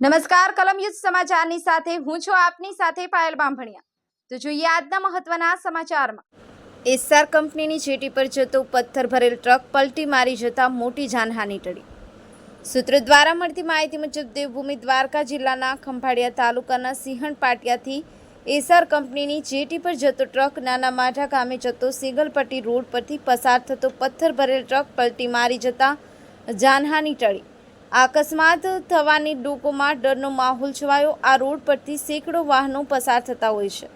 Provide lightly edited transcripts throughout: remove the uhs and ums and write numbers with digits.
નમસ્કાર કલમ યુદ્ધ સમાચારની સાથે હું છું આપની સાથે પાયલ બાંભણિયા। તો જોઈએ આજના મહત્વના સમાચારમાં। એસ્સાર કંપનીની જેટી પર જતો પથ્થર ભરેલ ટ્રક પલટી મારી જતા મોટી જાનહાનિ ટળી। સૂત્રો દ્વારા મળતી માહિતી મુજબ દેવભૂમિ દ્વારકા જિલ્લાના ખંભાળિયા તાલુકાના સિંહણ પાટિયાથી એસ્સાર કંપનીની જેટી પર જતો ટ્રક નાના માઢા ગામે જતો સિંગલપટ્ટી રોડ પરથી પસાર થતો પથ્થર ભરેલ ટ્રક પલટી મારી જતા જાનહાનિ ટળી। અકસ્માત થવાની લોકોમાં ડરનો માહોલ છવાયો। આ રોડ પરથી સેંકડો વાહનો પસાર થતા હોય છે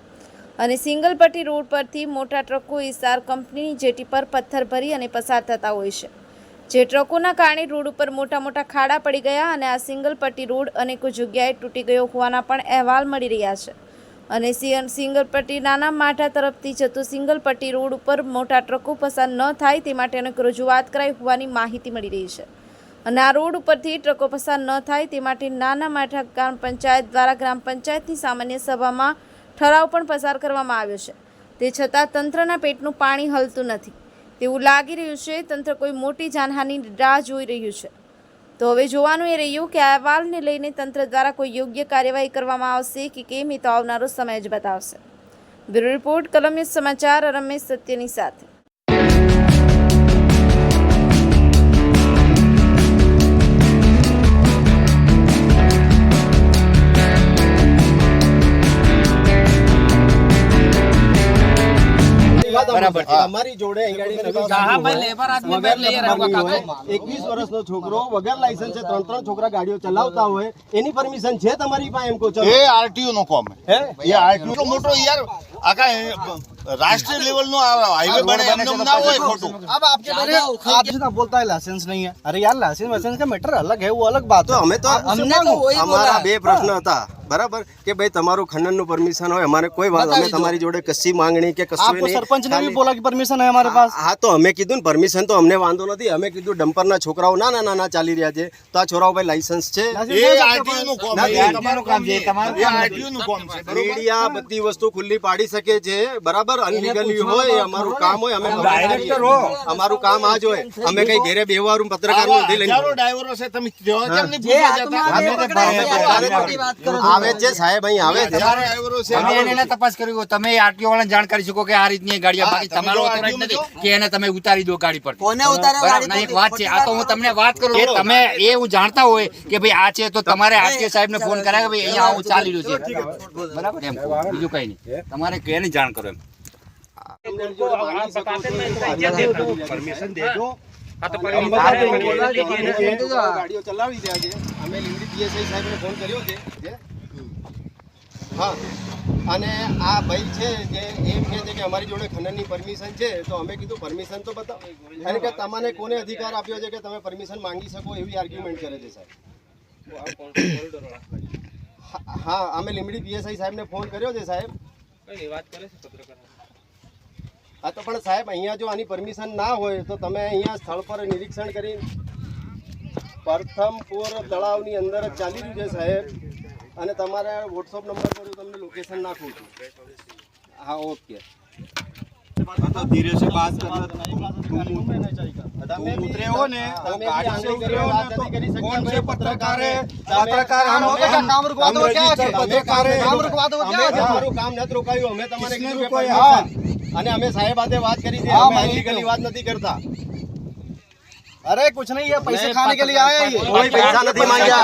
અને સિંગલપટ્ટી રોડ પરથી મોટા ટ્રકો એસ્સાર કંપનીની જેટી પર પથ્થર ભરી અને પસાર થતા હોય છે, જે ટ્રકોના કારણે રોડ ઉપર મોટા મોટા ખાડા પડી ગયા અને આ સિંગલપટ્ટી રોડ અનેકો જગ્યાએ તૂટી ગયો હોવાના પણ અહેવાલ મળી રહ્યા છે અને સિંગલપટ્ટી નાના માઢા તરફથી જતો સિંગલપટ્ટી રોડ ઉપર મોટા ટ્રકો પસાર ન થાય તે માટે અનેક રજૂઆત કરાઈ હોવાની માહિતી મળી રહી છે અને આ રોડ ઉપરથી ટ્રકો પસાર ન થાય તે માટે નાના માઢા ગ્રામ પંચાયત દ્વારા ગ્રામ પંચાયતની સામાન્ય સભામાં ઠરાવ પણ પસાર કરવામાં આવ્યો છે। તે છતાં તંત્રના પેટનું પાણી હલતું નથી તેવું લાગી રહ્યું છે। તંત્ર કોઈ મોટી જાનહાનિની રાહ જોઈ રહ્યું છે। તો હવે જોવાનું એ રહ્યું કે આ અહેવાલને લઈને તંત્ર દ્વારા કોઈ યોગ્ય કાર્યવાહી કરવામાં આવશે કે કેમ, એ તો આવનારો સમય જ બતાવશે। બ્યુરો રિપોર્ટ કલમ યુદ્ધ સમાચાર, રમેશ સત્યની સાથે। અમારી જોડે 21 વર્ષનો છોકરો વગર લાયસન્સ છે 3 છોકરા ગાડીઓ ચલાવતા હોય એની પરમિશન છે તમારી પાસે? એમ કહો છો એ આરટીઓ નો કોમ હે, એ આરટીઓ મોટો યાર આખા राष्ट्रीय लेवल नो हाईवे बने हम ना हो फोटो। अब आपके बारे आप बोलता है लाइसेंस नहीं है। अरे यार लाइसेंस का मैटर अलग है, वो अलग बात है। हमें तो हमने तो हमारा बे प्रश्न था बराबर कि भाई તમારું ખનનનું પરમિશન હોય, અમારે કોઈ વાત, અમે તમારી જોડે કશી માંગણી કે કશું आपको सरपंच ने भी बोला कि परमिशन है हमारे पास। હા તો અમે કીધું ને પરમિશન તો અમને વાંધો નથી। અમે કીધું ડમ્પરના છોકરાઓ નાના ચાલી રહ્યા છે તો આ છોરાઓ ભાઈ લાયસન્સ છે? એ આરટીઓ નું કોમ છે, તમારું કામ છે, તમારું એ આરટીઓ નું કોમ છે। મીડિયા બધી વસ્તુ ખુલ્લી પાડી શકે છે બરાબર, અનલીગલ હોય અમારું કામ હોય, અમે ડાયરેક્ટર હો, અમારું કામ આ જ હોય। અમે કઈ ઘરે બેહવાનું પત્રકારનું નથી લઈને ડ્રાઈવરો છે, તમે કેમ નહીં પૂછવા જતા? આવે છે સાહેબ, અહીં આવે છે ડ્રાઈવરો છે, અમે એને તપાસ કરી હોય, તમે આરટીઓ વાળાને જાણ કરી શકો કે આ રીતની ગાડીઓ, બાકી તમારો ઓથોરાઇઝ નથી કે એને તમે ઉતારી દો ગાડી પર। કોને ઉતાર્યો ગાડી? એક વાત છે, આ તો હું તમને વાત કરું કે તમે એ હું જાણતા હોય કે ભાઈ આ છે તો તમારે આરટીઓ સાહેબને ફોન કરાય કે ભાઈ અહીંયા આવું ચાલી રહ્યું છે બરાબર, એમ બીજું કઈ નહીં, તમારે કેની જાણ કરો એમ। પરમિશન દે દો, ગાડીઓ ચલાવી દે છે। અમે લીમડી પીએસઆઈ સાહેબને ફોન કર્યો છે હા, અને આ ભાઈ છે જે એમ કહે છે કે અમારી જોડે ખનનની પરમિશન છે, તો અમે કીધું પરમિશન તો બતાવો, કારણ કે તમને કોને અધિકાર આપ્યો છે કે તમે પરમિશન માંગી શકો, એવી આર્ગ્યુમેન્ટ કરે છે સાહેબ। હા અમે લીમડી પીએસઆઈ સાહેબને ફોન કર્યો છે સાહેબ, હા તો પણ સાહેબ અહીંયા જો આની પરમિશન ના હોય તો તમે અહીંયા સ્થળ પર નિરીક્ષણ કરી પ્રથમપુર તળાવની અંદર જ ચાલી રહ્યું છે સાહેબ, અને તમારે વોટ્સઅપ નંબર પર તમને લોકેશન નાખું છું। हाँ ओके, तो धीरे से बात करना, उतरे हो ने गाड़ी से उतरे हो तो कौन से पत्रकार है? पत्रकार हम लोग का काम रुकवा दो क्या है? पत्रकार है, काम रुकवा दो क्या है? हमाરું કામ નથી રોકાયું, અમે તમારે કીધું કે અને અમે સાહેબ સાથે વાત કરી છે, અમે અનલીગલી વાત નથી કરતા। अरे कुछ नहीं है, पैसे खाने के लिए आए हैं। કોઈ પૈસા નથી માંગ્યા,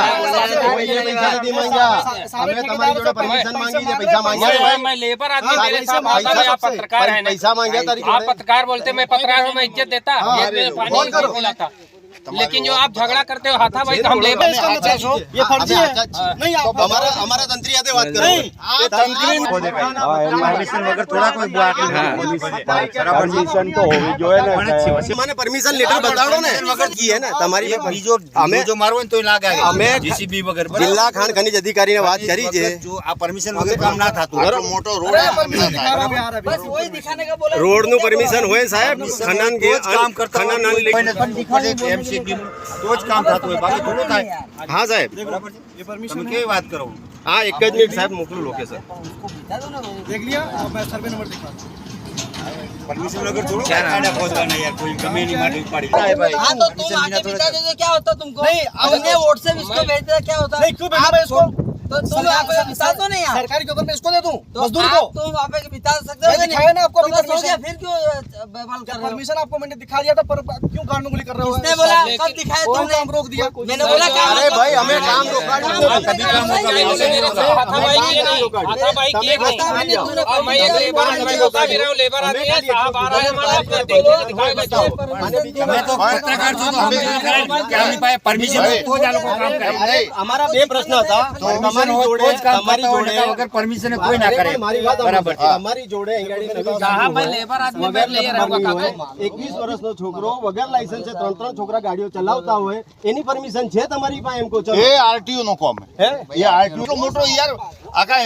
કોઈ પૈસા નથી માંગ્યા, અમે તમારી જોડે પરમિશન માંગી છે, પૈસા માંગ્યા? मैं लेबर आदमी मेरे से मांगा, मैं आप पत्रकार है ना, પૈસા માંગ્યા તારી आप જોડે? पत्रकार बोलते, मैं पत्रकार हूँ, मैं इज्जत देता, ये पानी नहीं पिलाता, लेकिन जो आप झगड़ा करते हो हाथापाई, तो हम लेबर ये फर्जी है। નહીં અમારા તંત્રી સાથે વાત કરો। परमिशन तो होगी जो है ना, મને પરમિશન લેટર બતાડો ને વગર કી હે ને તમારી બીજો અમે જો મારવો ને તો લાગે અમે જીસીબી વગર જિલ્લા ખાણ ખનીજ અધિકારીને વાત કરી છે, જો આ પરમિશન વગર કામ ના થતું આટલો મોટો રોડ बस वही दिखाने का बोला। રોડનું પરમિશન હોય સાહેબ, ખનન કે કામ કરતા ખનન એમસીડી તો જ કામ થતું હોય, બાકી થોડું થાય। હા સાહેબ, તમે કેવી વાત કરો? હા એક જ મિનિટ સાહેબ મોકલું લોકેશન। देख लिया, मैं सर्वे नंबर दिखा પરમિશન વગર થોડું કાયદા પહોંચવાના યાર, કોઈ ગમે એની માટે ઉપાડી हाँ तो तुम आके बिता देते क्या होता तुमको? नहीं, अब- हमने व्हाट्सएप इसको भेज दिया क्या होता? नहीं, क्यों भेजा मैं इसको? तो तुम यहाँ पे बिता दो नहीं यार। सरकारी के ऊपर मैं इसको दे दूं तो मजदूर आप को तुम वहाँ पे बिता सकते हो मैं कि नहीं? दिखाया ना आपको तो अभी बस हो permission। गया, फिर क्यों बवाल कर रहे हो? परमिशन आपको मैंने दिखा दिया था पर क्यों गार्डनगुली कर रहे हो? किसने बोला? कब दिखाया कौन तुमने? काम रोक दिया? मैंने बोला काम अरे भाई हमें काम रोकाड़ी हाथापाई किए नहीं, हाथापाई किए नहीं। अब मैं एक लेबर मैं बता भी रहा हूँ, लेबर आती है, साहब आ रहा है हमारा, अपना देखो दिखाएगा जो। તમે તો પત્રકાર છો તો અમે શું કરાય કે આમની પાસે પરમિશન હોય તો જ આ લોકો કામ કરે. અમારા બે પ્રશ્ન હતા તમારી જોડે તમારી જોડે વગર પરમિશન કોઈ ના કરે. મારી વાત બરાબર છે. તમારી જોડે અંગાડી हाँ भाई लेबर आदमी मैं ले रहा हूँ काका। 21 વર્ષનો છોકરો વગર લાયસન્સ છે ત્રણ છોકરા ગાડીઓ ચલાવતા હોય એની પરમિશન છે તમારી પાસે એમ કહો છો એ આરટીઓ નો કોમ હે એ આરટીઓ મોટો યાર આખા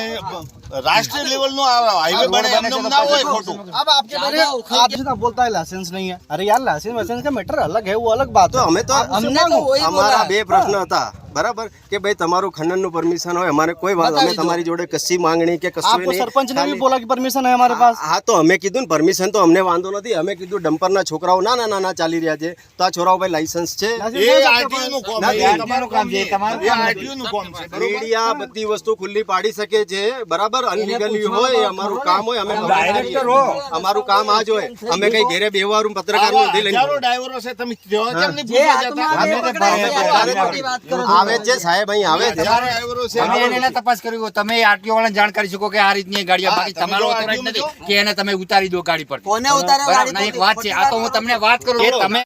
રાષ્ટ્રીય લેવલ નો હાઈવે બને એમનેમ ના હોય ખોટું. अब आपके बारे में आप बोलता है लाइसेंस नहीं है। अरे यार लाइसेंस वाइसेंस का मैटर अलग है, वो अलग बात તો है। અમે તો हमने तो वही बोला અમારા है। બે પ્રશ્ન હતા બરાબર કે ભાઈ તમારું ખનનનું પરમિશન હોય અમારે કોઈ વાત અમે તમારી જોડે કશી માંગણી કે કશું आपको सरपंच ने भी बोला कि परमिशन है हमारे पास। હા તો અમે કીધું ને પરમિશન તો અમને વાંધો નથી અમે કીધું ડમ્પરના છોકરાઓ નાના નાના ચાલી રહ્યા છે તો આ છોરાઓ ભાઈ લાયસન્સ છે એ આરટીઓ નું કોમ નથી. એ તમારું કામ છે, તમારું એ આરટીઓ નું કોમ છે બરોબર. મીડિયા બધી વસ્તુ ખુલ્લી પાડી શકે છે બરાબર અનલીગલી હોય એ અમારું કામ હોય અમે ડાયરેક્ટર હો. અમારું કામ આ જ હોય અમે કઈ ઘેરે બેહવાનું પત્રકારનું આવા નથી લઈને હજારો ડ્રાઈવરો છે તમે કેમ નહીં ये પૂછવા हाथ में જતા? आगे पकड़ा है, यार, मोटी बात करो। આવે છે સાહેબ અહીં આવે છે હજારો ડ્રાઈવરો છે અમે એને ના તપાસ કરી હોય. તમે આરટીઓ વાળાને જાણ કરી શકો કે આ રીતની ગાડીઓ હા, બાકી તમે તમારો જો authority RTO નથી જો. કે એને તમે ઉતારી દો ગાડી પર. કોને ઉતાર્યો બરાબર ગાડી ના, એક પરથી? વાત છે આ તો હું તમને વાત કરું કે તમે